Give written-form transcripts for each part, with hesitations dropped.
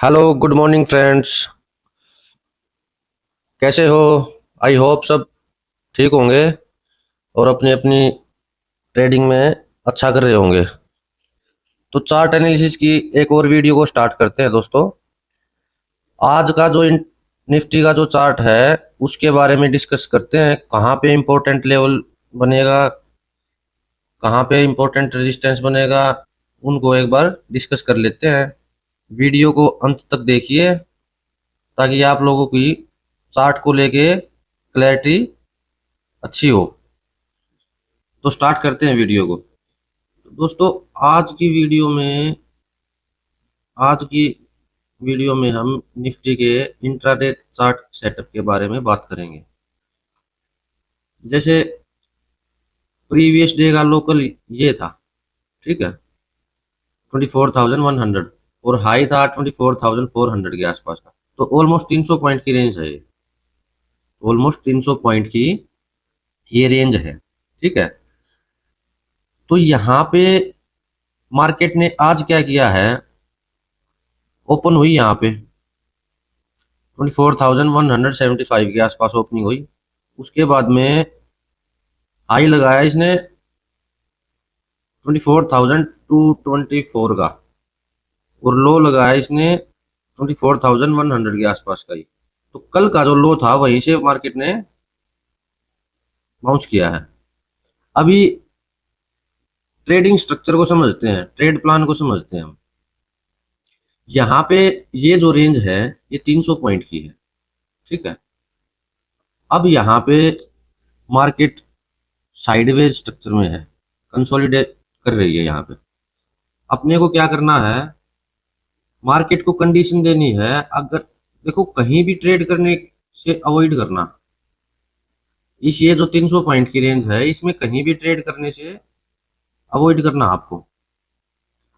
Hello good morning friends. कैसे हो? I hope सब ठीक होंगे और अपनी अपनी ट्रेडिंग में अच्छा कर रहे होंगे। तो चार्ट एनालिसिस की एक और वीडियो को स्टार्ट करते हैं दोस्तों। आज का जो निफ्टी का जो चार्ट है उसके बारे में डिस्कस करते हैं। कहाँ पे इम्पोर्टेंट लेवल बनेगा, कहाँ पे इम्पोर्टेंट रेजिस्टेंस बनेगा, उनको एक बार डिस्कस कर लेते हैं। वीडियो को अंत तक देखिए ताकि आप लोगों की चार्ट को लेके क्लैरिटी अच्छी हो। तो स्टार्ट करते हैं वीडियो को। तो दोस्तों आज की वीडियो में हम निफ्टी के इंट्राडे चार्ट सेटअप के बारे में बात करेंगे। जैसे प्रीवियस डे का लोकल ये था, ठीक है, 24,100 और हाई था 24,400 के आसपास का। तो ऑलमोस्ट 300 पॉइंट की रेंज है ये, ऑलमोस्ट 300 पॉइंट की ये रेंज है, ठीक है। तो यहाँ पे मार्केट ने आज क्या किया है, ओपन हुई यहाँ पे 24,175 के आसपास ओपनिंग हुई। उसके बाद में हाई लगाया इसने 24,224 का और लो लगाया इसने 24,100 के आसपास का ही। तो कल का जो लो था वहीं से मार्केट ने बाउंस किया है। अभी ट्रेडिंग स्ट्रक्चर को समझते हैं, ट्रेड प्लान को समझते हैं हम। यहाँ पे ये जो रेंज है ये 300 पॉइंट की है, ठीक है। अब यहाँ पे मार्केट साइडवेज स्ट्रक्चर में है, कंसोलिडेट कर रही है। यहाँ पे अपने को क्या करना है, मार्केट को कंडीशन देनी है। अगर देखो कहीं भी ट्रेड करने से अवॉइड करना, इस ये जो 300 पॉइंट की रेंज है इसमें कहीं भी ट्रेड करने से अवॉइड करना आपको।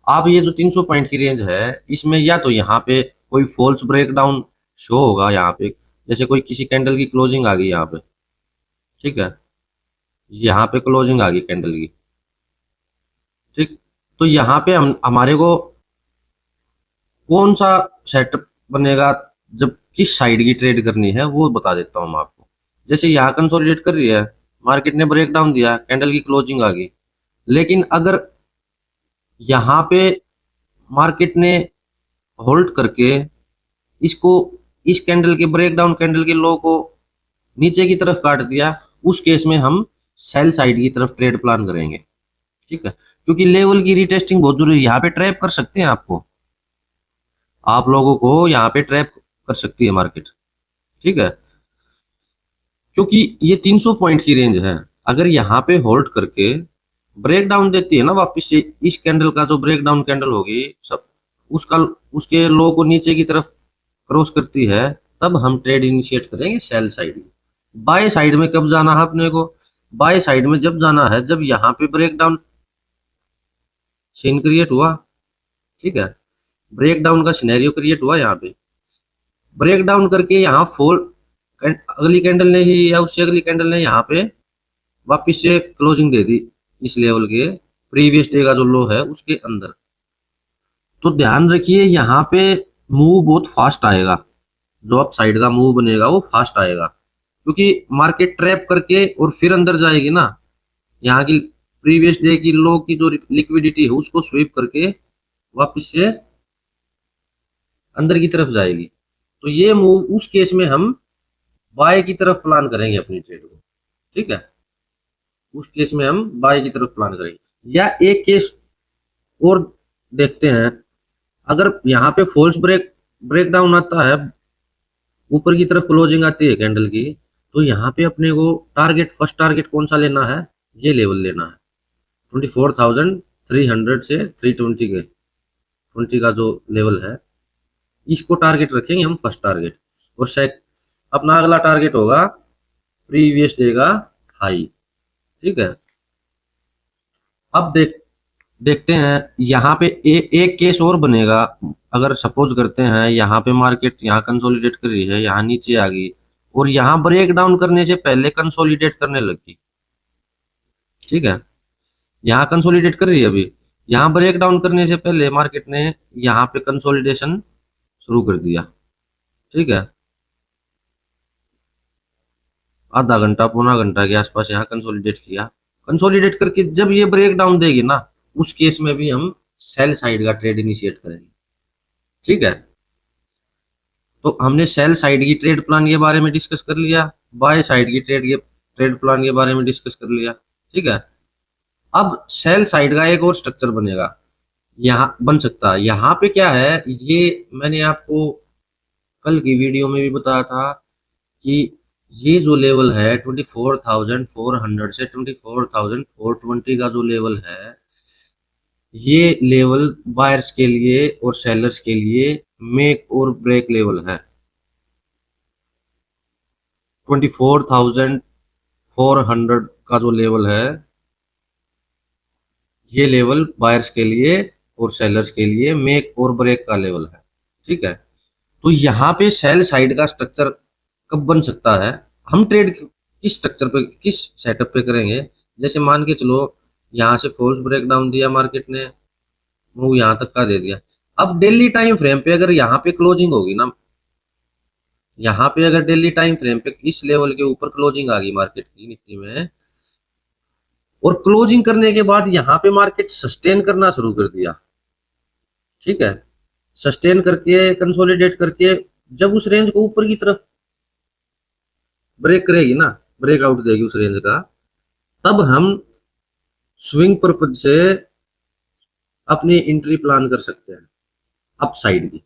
आप ये जो 300 पॉइंट की रेंज है इसमें या तो यहाँ पे कोई फॉल्स ब्रेकडाउन शो होगा, यहाँ पे जैसे कोई किसी कैंडल की क्लोजिंग आ गई यहाँ पे, ठीक है, यहाँ पे क्लोजिंग आ गई कैंडल की, ठीक। तो यहाँ पे हम हमारे को कौन सा सेटअप बनेगा, जब किस साइड की ट्रेड करनी है वो बता देता हूँ मैं आपको। जैसे यहाँ कंसोलिडेट कर रही है, मार्केट ने ब्रेकडाउन दिया, कैंडल की क्लोजिंग आ गई, लेकिन अगर यहाँ पे मार्केट ने होल्ड करके इसको, इस कैंडल के ब्रेकडाउन कैंडल के लो को नीचे की तरफ काट दिया, उस केस में हम सेल साइड की तरफ ट्रेड प्लान करेंगे, ठीक है। क्योंकि लेवल की रीटेस्टिंग बहुत जरूरी है। यहाँ पे ट्रैप कर सकते हैं आपको, आप लोगों को यहाँ पे ट्रैप कर सकती है मार्केट, ठीक है। क्योंकि ये 300 पॉइंट की रेंज है, अगर यहाँ पे होल्ड करके ब्रेक डाउन देती है ना वापस से, इस कैंडल का जो ब्रेक डाउन कैंडल होगी सब उसका, उसके लो को नीचे की तरफ क्रॉस करती है, तब हम ट्रेड इनिशिएट करेंगे सेल साइड में। बाय साइड में कब जाना है अपने को, बाय साइड में जब जाना है जब यहाँ पे ब्रेक डाउन सीन क्रिएट हुआ, ठीक है, ब्रेक डाउन का सिनेरियो क्रिएट हुआ, यहाँ पे ब्रेक डाउन करके यहाँ फॉल, अगली कैंडल ने ही या उससे अगली कैंडल ने यहाँ पे वापिस से क्लोजिंग दे दी इस लेवल के प्रीवियस डे का जो लो है उसके अंदर। तो ध्यान रखिए यहाँ पे मूव बहुत फास्ट आएगा, जो अप साइड का मूव बनेगा वो फास्ट आएगा, क्योंकि मार्केट ट्रैप करके और फिर अंदर जाएगी ना, यहाँ की प्रीवियस डे की लो की जो लिक्विडिटी है उसको स्वीप करके वापिस से अंदर की तरफ जाएगी। तो ये मूव उस केस में हम बाय की तरफ प्लान करेंगे अपनी ट्रेड को, ठीक है, उस केस में हम बाय की तरफ प्लान करेंगे। या एक केस और देखते हैं, अगर यहाँ पे फॉल्स ब्रेक डाउन आता है, ऊपर की तरफ क्लोजिंग आती है कैंडल की, तो यहाँ पे अपने को टारगेट, फर्स्ट टारगेट कौन सा लेना है, ये लेवल लेना है 24,300 से 320 के 20 का जो लेवल है, इसको टारगेट रखेंगे हम फर्स्ट टारगेट। और अपना अगला टारगेट होगा प्रीवियस डे का हाई, ठीक है। अब देखते हैं यहाँ पे एक केस और बनेगा। अगर सपोज करते हैं यहाँ पे मार्केट यहाँ कंसोलिडेट कर रही है, यहाँ नीचे आ गई और यहाँ ब्रेक डाउन करने से पहले कंसोलिडेट करने लगी, ठीक है, यहाँ कंसोलिडेट कर रही है, अभी यहाँ ब्रेक डाउन करने से पहले मार्केट ने यहाँ पे कंसोलिडेशन शुरू कर दिया। ठीक है, आधा घंटा पौना घंटा के आसपास यहाँ कंसोलिडेट किया। कंसोलिडेट करके जब ये ब्रेक डाउन देगी ना, उस केस में भी हम सेल साइड का ट्रेड इनिशिएट करेंगे। ठीक है, तो हमने सेल साइड की ट्रेड प्लान के बारे में डिस्कस कर लिया, बाय साइड की ट्रेड प्लान के बारे में डिस्कस कर लिया। ठीक है, अब सेल साइड का एक और स्ट्रक्चर बनेगा, यहाँ बन सकता है। यहाँ पे क्या है, ये मैंने आपको कल की वीडियो में भी बताया था कि ये जो लेवल है 24,400 से 24,420 का जो लेवल है, ये लेवल बायर्स के लिए और सेलर्स के लिए मेक और ब्रेक लेवल है। 24,400 का जो लेवल है, ये लेवल बायर्स के लिए और सेलर्स के लिए मेक और ब्रेक का लेवल है। ठीक है, तो यहाँ पे सेल साइड का स्ट्रक्चर कब बन सकता है, हम ट्रेड किस स्ट्रक्चर पे, किस सेटअप पे करेंगे। जैसे मान के चलो यहाँ से फॉल्स ब्रेक डाउन दिया मार्केट ने, वो यहाँ तक का दे दिया। अब डेली टाइम फ्रेम पे अगर यहाँ पे क्लोजिंग होगी ना, यहाँ पे अगर डेली टाइम फ्रेम पे इस लेवल के ऊपर क्लोजिंग आ गई मार्केट की निफ्टी में, और क्लोजिंग करने के बाद यहाँ पे मार्केट सस्टेन करना शुरू कर दिया। ठीक है, सस्टेन करके कंसोलिडेट करके जब उस रेंज को ऊपर की तरफ ब्रेक करेगी ना, ब्रेकआउट देगी उस रेंज का, तब हम स्विंग पर्पज से अपनी एंट्री प्लान कर सकते हैं अप साइड की।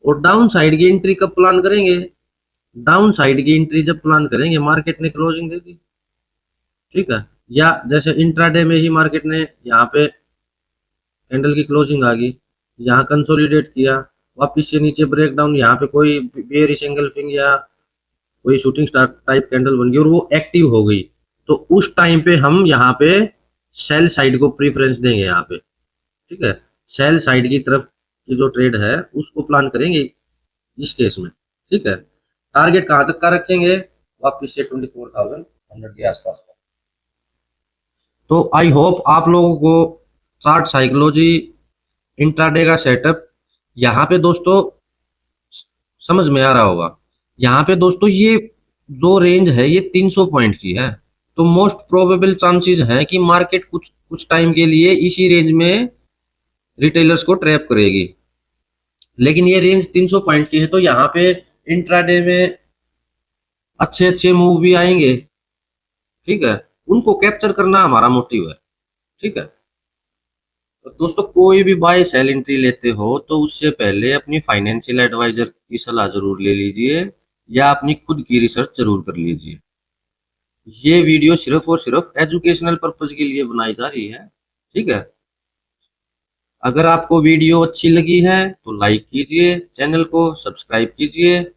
और डाउन साइड की एंट्री कब प्लान करेंगे, डाउन साइड की एंट्री जब प्लान करेंगे मार्केट ने क्लोजिंग दे दी। ठीक है, या जैसे इंट्राडे में ही मार्केट ने यहाँ पे कैंडल की क्लोजिंग आ गई, यहाँ कंसोलिडेट किया, वापिस से नीचे ब्रेक डाउन, यहाँ पे कोई बेयरिश एंगल्फिंग या कोई शूटिंग स्टार टाइप कैंडल बन गई और वो एक्टिव हो गई, तो उस टाइम पे हम यहाँ पे सेल साइड को प्रीफरेंस देंगे यहाँ पे। ठीक है, सेल साइड की तरफ की जो ट्रेड है उसको प्लान करेंगे इस केस में। ठीक है, टारगेट कहाँ तक का रखेंगे, वापिस से 24,100 के आसपास का। तो आई होप आप लोगों को चार्ट साइकोलॉजी इंट्राडे का सेटअप यहाँ पे दोस्तों समझ में आ रहा होगा। यहाँ पे दोस्तों ये जो रेंज है ये 300 पॉइंट की है, तो मोस्ट प्रोबेबल चांसेस है कि मार्केट कुछ कुछ टाइम के लिए इसी रेंज में रिटेलर्स को ट्रैप करेगी। लेकिन ये रेंज 300 पॉइंट की है, तो यहाँ पे इंट्राडे में अच्छे अच्छे मूव भी आएंगे। ठीक है, उनको कैप्चर करना हमारा मोटिव है। ठीक है, तो दोस्तों कोई भी बाय सेल एंट्री लेते हो तो उससे पहले अपनी फाइनेंशियल एडवाइजर की सलाह जरूर ले लीजिए, या अपनी खुद की रिसर्च जरूर कर लीजिए। ये वीडियो सिर्फ और सिर्फ एजुकेशनल पर्पज के लिए बनाई जा रही है। ठीक है, अगर आपको वीडियो अच्छी लगी है तो लाइक कीजिए, चैनल को सब्सक्राइब कीजिए।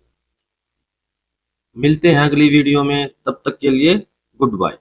मिलते हैं अगली वीडियो में, तब तक के लिए गुड बाय।